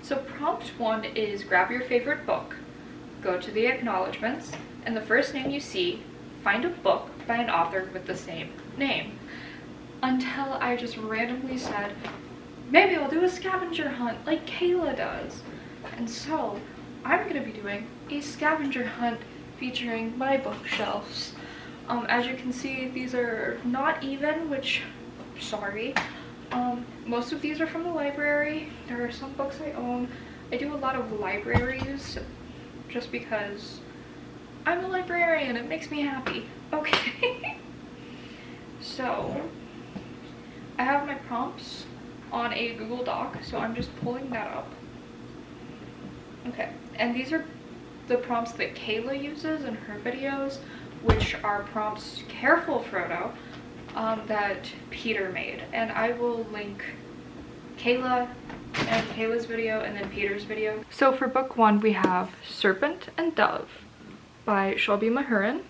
So prompt 1 is grab your favorite book, go to the acknowledgements, and the first name you see, find a book by an author with the same name. Until I just randomly said, maybe I'll do a scavenger hunt like Kayla does. And so I'm gonna be doing a scavenger hunt featuring my bookshelves. As you can see, these are not even, which, sorry. Most of these are from the library. There are some books I own. I do a lot of libraries just because I'm a librarian. It makes me happy. Okay. So I have my prompts on a Google Doc, so I'm just pulling that up. Okay, and these are the prompts that Kayla uses in her videos, which are prompts, careful Frodo, that Peter made. And I will link Kayla's video and then Peter's video. So for book 1 we have Serpent and Dove by Shelby Mahurin.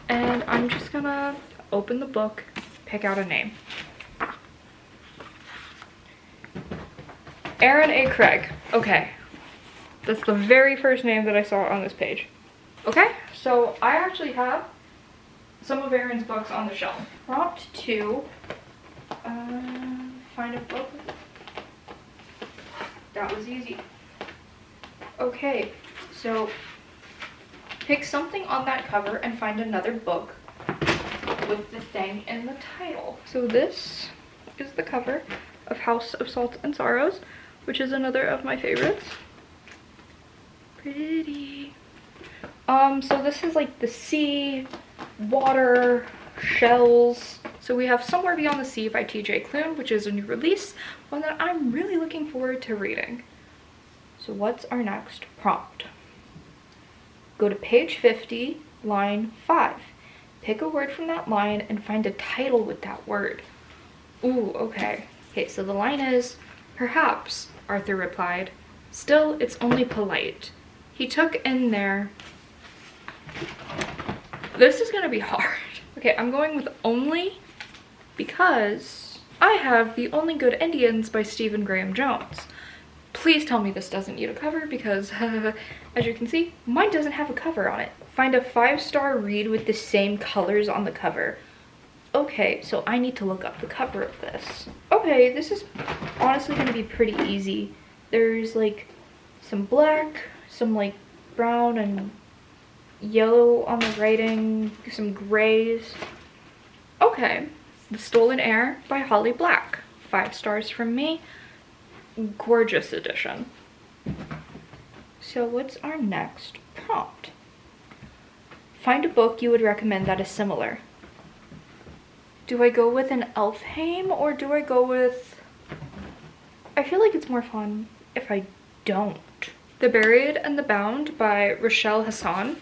And I'm just gonna open the book, pick out a name. Aaron A. Craig. Okay. That's the very first name that I saw on this page. Okay, so I actually have some of Aaron's books on the shelf. Prompt 2. Find a book. That was easy. Okay, so pick something on that cover and find another book with the thing in the title. So this is the cover of House of Salt and Sorrows, which is another of my favorites. Pretty. So this is like the sea, water, shells. So we have Somewhere Beyond the Sea by TJ Klune, which is a new release, one that I'm really looking forward to reading. So what's our next prompt? Go to page 50, line 5. Pick a word from that line and find a title with that word. Ooh, okay. Okay, so the line is, perhaps, Arthur replied. Still, it's only polite. He took in there. This is gonna be hard. Okay, I'm going with only because I have The Only Good Indians by Stephen Graham Jones. Please tell me this doesn't need a cover because, as you can see, mine doesn't have a cover on it. Find a 5-star read with the same colors on the cover. Okay, so I need to look up the cover of this. Okay, this is honestly gonna be pretty easy. There's like some black, some like brown and yellow on the writing, some grays. Okay, The Stolen Heir by Holly Black. 5 stars from me. Gorgeous edition. So what's our next prompt? Find a book you would recommend that is similar. Do I go with an Elfheim or do I go with... I feel like it's more fun if I don't. The Buried and the Bound by Rachel Hassan.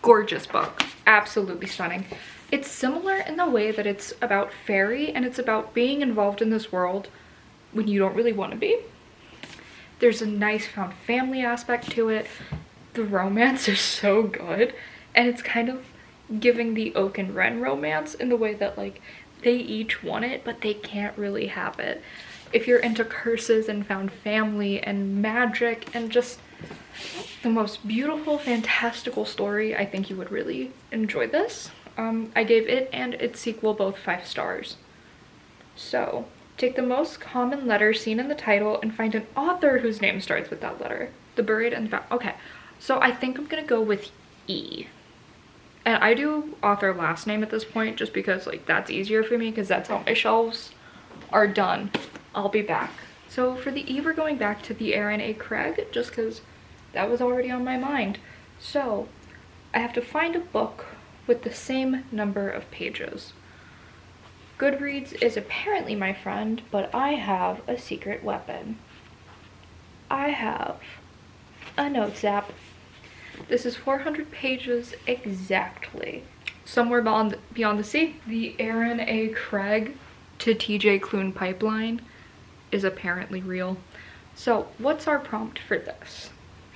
Gorgeous book. Absolutely stunning. It's similar in the way that it's about fairy and it's about being involved in this world when you don't really want to be. There's a nice found family aspect to it. The romance is so good. And it's kind of giving the Oak and Wren romance in the way that like they each want it, but they can't really have it. If you're into curses and found family and magic and just the most beautiful, fantastical story, I think you would really enjoy this. I gave it and its sequel both 5 stars. So, take the most common letter seen in the title and find an author whose name starts with that letter. The Buried and the Bound. Okay, so I think I'm gonna go with E. And I do author last name at this point just because like that's easier for me because that's how my shelves are done. I'll be back. So for the E, we're going back to the Aaron A. Craig just because that was already on my mind. So I have to find a book with the same number of pages. Goodreads is apparently my friend, but I have a secret weapon. I have a notes app. This is 400 pages exactly. Somewhere Beyond the Sea. The Aaron A. Craig to TJ Klune pipeline is apparently real. So what's our prompt for this?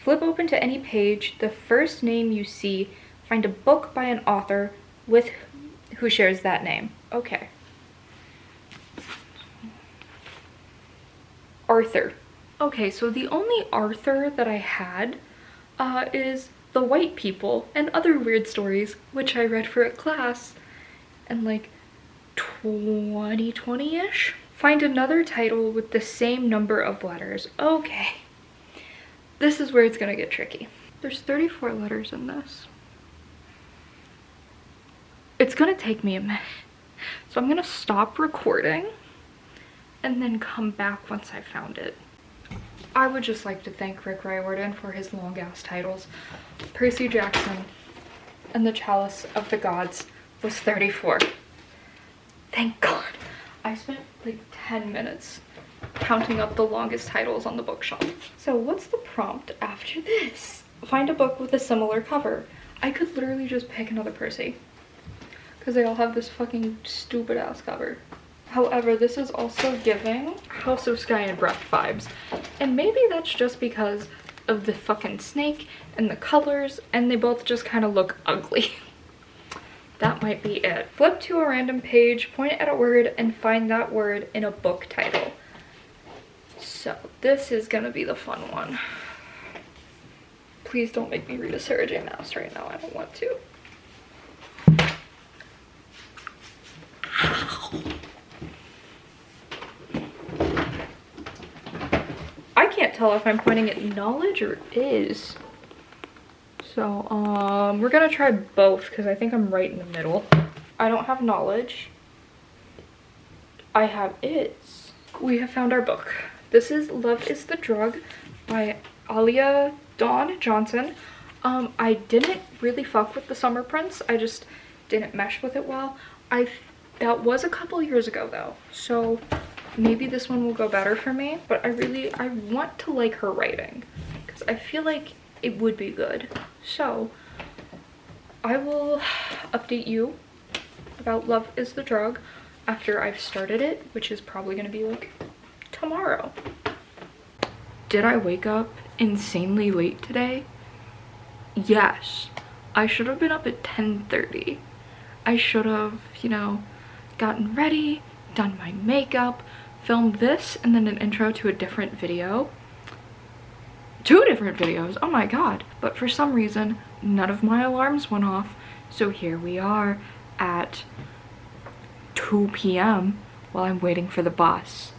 Flip open to any page, the first name you see, find a book by an author with who shares that name. Okay. Arthur. Okay, so the only Arthur that I had is The White People and Other Weird Stories, which I read for a class in like 2020-ish. Find another title with the same number of letters. Okay. This is where it's gonna get tricky. There's 34 letters in this. It's gonna take me a minute. So I'm gonna stop recording and then come back once I found it. I would just like to thank Rick Riordan for his long-ass titles. Percy Jackson and the Chalice of the Gods was 34. Thank God. I spent like 10 minutes counting up the longest titles on the bookshelf. So what's the prompt after this? Find a book with a similar cover. I could literally just pick another Percy because they all have this fucking stupid ass cover. However, this is also giving House of Sky and Breath vibes. And maybe that's just because of the fucking snake and the colors, and they both just kind of look ugly. That might be it. Flip to a random page, point at a word, and find that word in a book title. So this is gonna be the fun one. Please don't make me read a Sarah J. Maas right now. I don't want to. I can't tell if I'm pointing at knowledge or is. So, we're gonna try both because I think I'm right in the middle. I don't have knowledge. I have is. We have found our book. This is Love is the Drug by Alia Dawn Johnson. I didn't really fuck with the Summer Prince. I just didn't mesh with it well. That was a couple years ago though, so maybe this one will go better for me. But I want to like her writing because I feel like it would be good. So I will update you about Love is the Drug after I've started it, which is probably gonna be like tomorrow. Did I wake up insanely late today? Yes. I should have been up at 10:30. I should have, you know, gotten ready, done my makeup, filmed this, and then an intro to a different video. 2 different videos, oh my god. But for some reason, none of my alarms went off. So here we are at 2 p.m. while I'm waiting for the bus.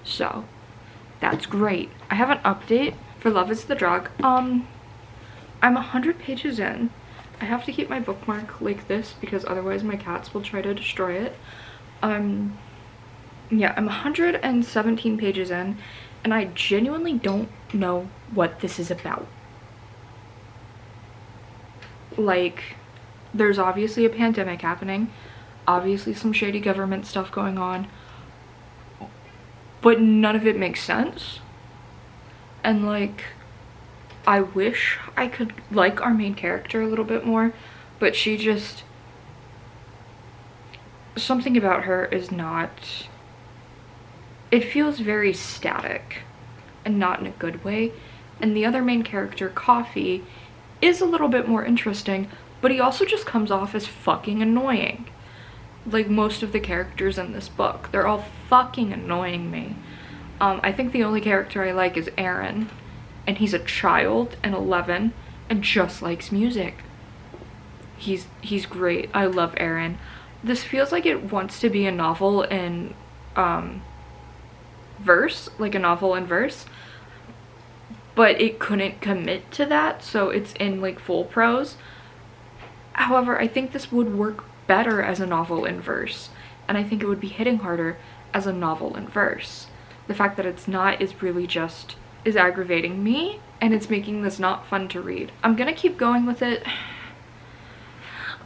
So that's great. I have an update for Love is the Drug. I'm 100 pages in. I have to keep my bookmark like this because otherwise my cats will try to destroy it. Yeah, I'm 117 pages in and I genuinely don't know what this is about. Like, there's obviously a pandemic happening, obviously some shady government stuff going on, but none of it makes sense. And like, I wish I could like our main character a little bit more, but she just, something about her is not, it feels very static and not in a good way. And the other main character, Coffee, is a little bit more interesting, but he also just comes off as fucking annoying. Like most of the characters in this book, they're all fucking annoying me. I think the only character I like is Aaron, and he's a child and 11 and just likes music. He's great. I love Aaron. This feels like it wants to be a novel in verse, like a novel in verse, but it couldn't commit to that, so it's in like full prose. However, I think this would work better as a novel in verse, and I think it would be hitting harder as a novel in verse. The fact that it's not is really just is aggravating me, and it's making this not fun to read. I'm gonna keep going with it.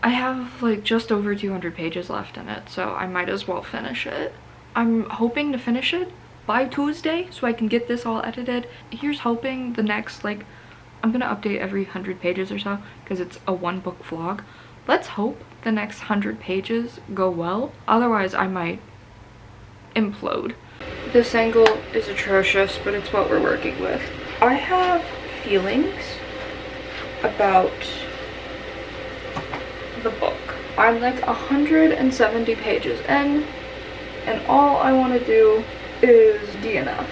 I have like just over 200 pages left in it, so I might as well finish it. I'm hoping to finish it by Tuesday so I can get this all edited. Here's hoping the next, like, I'm gonna update every 100 pages or so because it's a 1-book vlog. Let's hope the next 100 pages go well, otherwise I might implode. This angle is atrocious, but it's what we're working with. I have feelings about the book. I'm like 170 pages in, and all I want to do is DNF.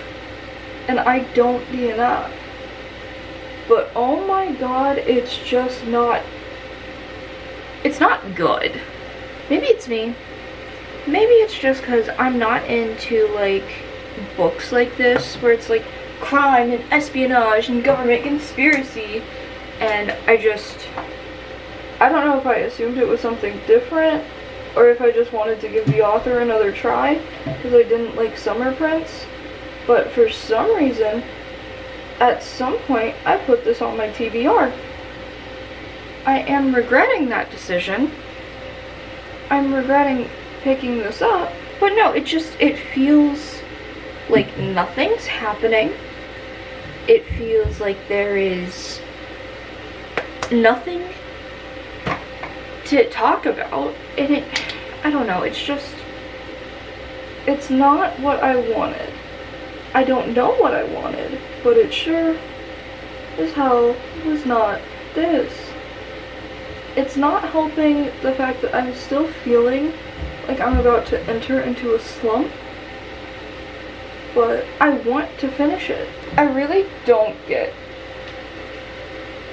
And I don't DNF. But oh my god, it's just not, it's not good. Maybe it's me. Maybe it's just because I'm not into like books like this where it's like crime and espionage and government conspiracy, and I don't know if I assumed it was something different or if I just wanted to give the author another try because I didn't like Summer Prince, but for some reason at some point I put this on my TBR. I am regretting that decision. I'm regretting picking this up, but no, it feels like nothing's happening. It feels like there is nothing to talk about, and I don't know, it's not what I wanted. I don't know what I wanted, but it sure as hell was not this. It's not helping the fact that I'm still feeling like I'm about to enter into a slump, but I want to finish it. I really don't get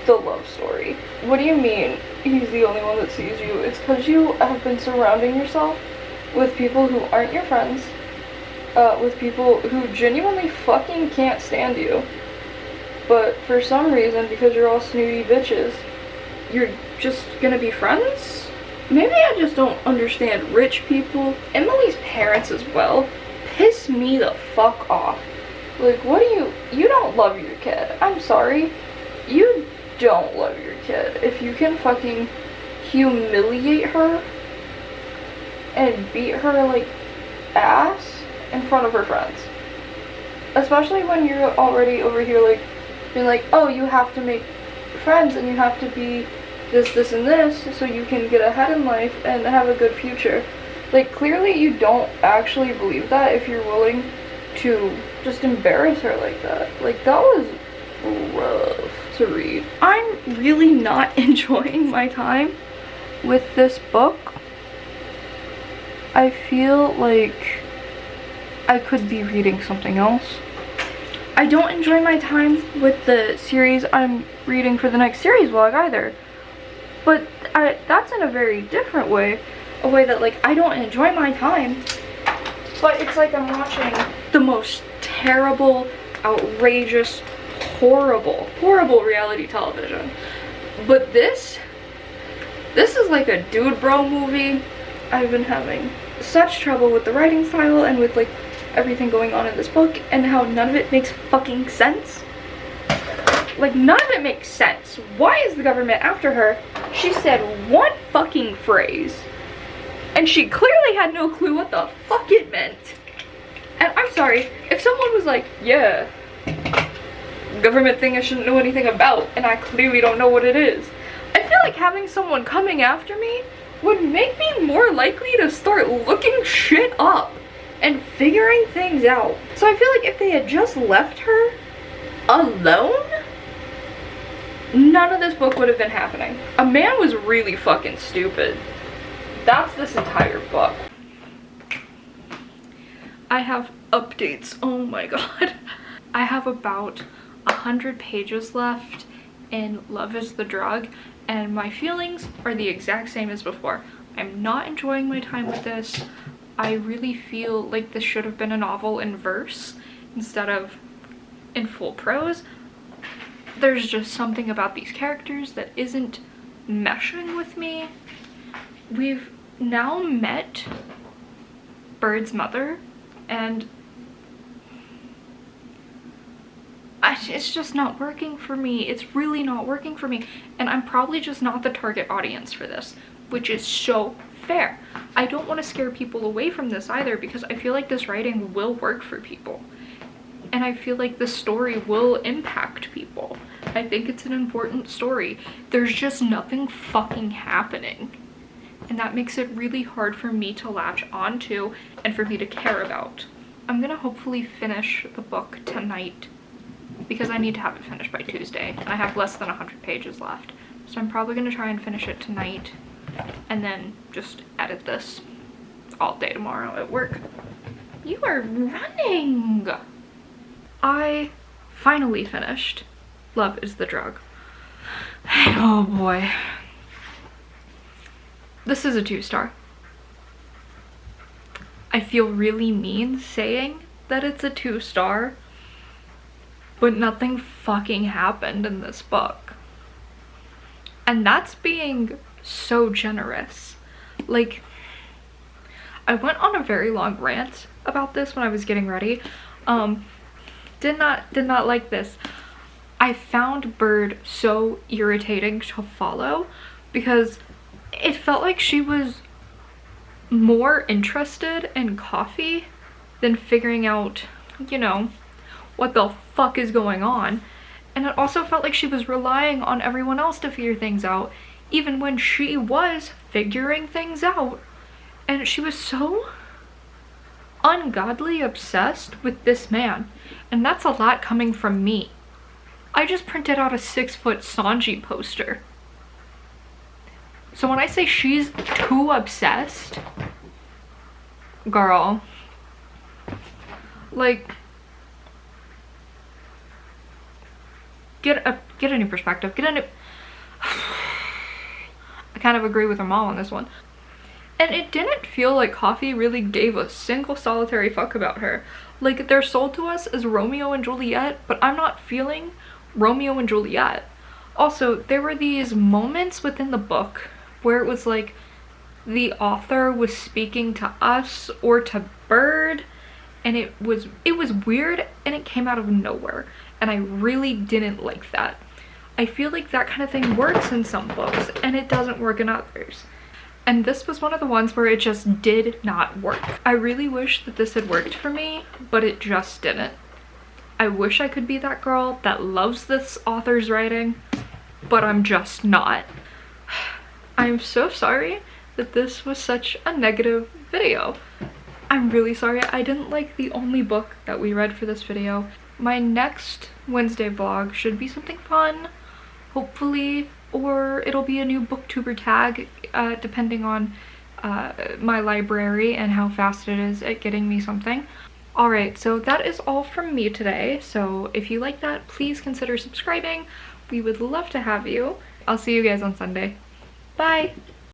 the love story. What do you mean he's the only one that sees you? It's because you have been surrounding yourself with people who aren't your friends, with people who genuinely fucking can't stand you, but for some reason, because you're all snooty bitches, you're just gonna be friends? Maybe I just don't understand rich people. Emily's parents as well piss me the fuck off. Like, what do you don't love your kid. I'm sorry. You don't love your kid if you can fucking humiliate her and beat her like ass in front of her friends. Especially when you're already over here like being like, oh, you have to make friends and you have to be this, and this so you can get ahead in life and have a good future. Like, clearly you don't actually believe that if you're willing to just embarrass her like that. Like, that was rough to read. I'm really not enjoying my time with this book. I feel like I could be reading something else. I don't enjoy my time with the series I'm reading for the next series vlog either. But that's in a very different way. A way that, like, I don't enjoy my time, but it's like I'm watching the most terrible, outrageous, horrible reality television. But this is like a dude bro movie. I've been having such trouble with the writing style and with like everything going on in this book and how none of it makes fucking sense. Like, none of it makes sense. Why is the government after her? She said one fucking phrase and she clearly had no clue what the fuck it meant. And I'm sorry, if someone was like, yeah, government thing I shouldn't know anything about and I clearly don't know what it is, I feel like having someone coming after me would make me more likely to start looking shit up and figuring things out. So I feel like if they had just left her alone, none of this book would have been happening. A man was really fucking stupid. That's this entire book. I have updates. Oh my god. I have about 100 pages left in Love is the Drug, and my feelings are the exact same as before. I'm not enjoying my time with this. I really feel like this should have been a novel in verse instead of in full prose. There's just something about these characters that isn't meshing with me. We've now met Bird's mother, and it's just not working for me. It's really not working for me, and I'm probably just not the target audience for this, which is so fair. I don't want to scare people away from this either, because I feel like this writing will work for people, and I feel like the story will impact people. I think it's an important story. There's just nothing fucking happening, and that makes it really hard for me to latch onto and for me to care about. I'm gonna hopefully finish the book tonight because I need to have it finished by Tuesday, and I have less than 100 pages left. So I'm probably gonna try and finish it tonight. and then just edit this all day tomorrow at work. You are running! I finally finished Love is the Drug. Oh boy. This is a 2-star. I feel really mean saying that it's a 2-star, but nothing fucking happened in this book. And that's being so generous. Like, I went on a very long rant about this when I was getting ready. Did not like this. I found Bird so irritating to follow because it felt like she was more interested in coffee than figuring out, you know, what the fuck is going on. And it also felt like she was relying on everyone else to figure things out, even when she was figuring things out. And she was so ungodly obsessed with this man. And that's a lot coming from me. I just printed out a 6-foot Sanji poster. So when I say she's too obsessed, girl, like, get a new perspective. Get a new... I kind of agree with her mom on this one. And it didn't feel like Coffee really gave a single solitary fuck about her. Like, they're sold to us as Romeo and Juliet, but I'm not feeling Romeo and Juliet. Also, there were these moments within the book where it was like the author was speaking to us or to Bird, and it was weird, and it came out of nowhere, and I really didn't like that. I feel like that kind of thing works in some books and it doesn't work in others. And this was one of the ones where it just did not work. I really wish that this had worked for me, but it just didn't. I wish I could be that girl that loves this author's writing, but I'm just not. I'm so sorry that this was such a negative video. I'm really sorry. I didn't like the only book that we read for this video. My next Wednesday vlog should be something fun, hopefully, or it'll be a new booktuber tag, depending on my library and how fast it is at getting me something. Alright, so that is all from me today. So if you like that, please consider subscribing. We would love to have you. I'll see you guys on Sunday. Bye!